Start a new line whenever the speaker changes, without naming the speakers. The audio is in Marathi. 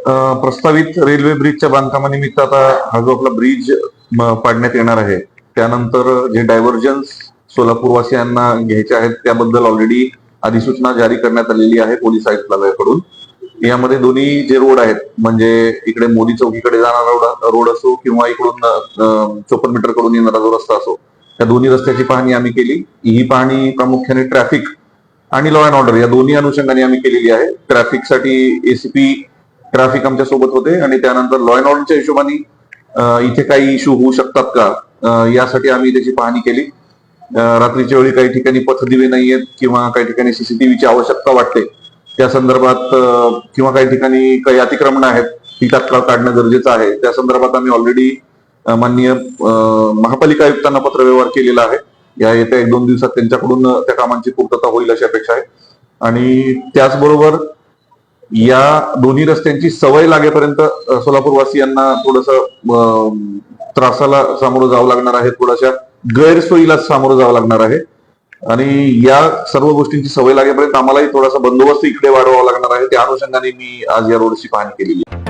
प्रस्तावित रेल्वे ब्रिजच्या बांधकामानिमित्त आता हा जो आपला ब्रिज पाडण्यात येणार आहे, त्यानंतर जे डायव्हर्जन्स सोलापूरवासियांना घ्यायचे आहेत त्याबद्दल ऑलरेडी अधिसूचना जारी करण्यात आलेली आहे पोलीस आयुक्तालयाकडून. यामध्ये दोन्ही जे रोड आहेत, म्हणजे इकडे मोदी चौकीकडे जाणारा रोड असो किंवा इकडून 54 मीटर कडून येणारा जो रस्ता असो, त्या दोन्ही रस्त्याची पाहणी आम्ही केली. ही पाहणी प्रामुख्याने ट्रॅफिक आणि लॉ अँड ऑर्डर या दोन्ही अनुषंगाने आम्ही केलेली आहे. ट्रॅफिकसाठी एसीपी ट्रॅफिक आमच्या सोबत होते आणि त्यानंतर लॉ अँड ऑर्डरच्या हिशोबाने इथे काही इश्यू होऊ शकतात का यासाठी आम्ही त्याची पाहणी केली. रात्रीच्या वेळी काही ठिकाणी पथदिवे नाहीयेत किंवा काही ठिकाणी सीसीटीव्हीची आवश्यकता वाटते त्या संदर्भात, किंवा काही ठिकाणी काही अतिक्रमण आहेत ती तात्काळ काढणं गरजेचं आहे, त्या संदर्भात आम्ही ऑलरेडी माननीय महापालिका आयुक्तांना पत्रव्यवहार केलेला आहे. या येत्या 1-2 दिवसात त्यांच्याकडून त्या कामांची पूर्तता होईल अशी अपेक्षा आहे. आणि त्याचबरोबर या दोन्ही रस्त्यांची सवय लागेपर्यंत सोलापूरवासियांना थोडस त्रासाला सामोरं जावं लागणार आहे, थोड्याशा गैरसोयीला सामोरं जावं लागणार आहे. आणि या सर्व गोष्टींची सवय लागेपर्यंत आम्हालाही थोडासा बंदोबस्त इकडे वाढवावा लागणार आहे. त्या अनुषंगाने मी आज या रोडची पाहणी केलेली आहे.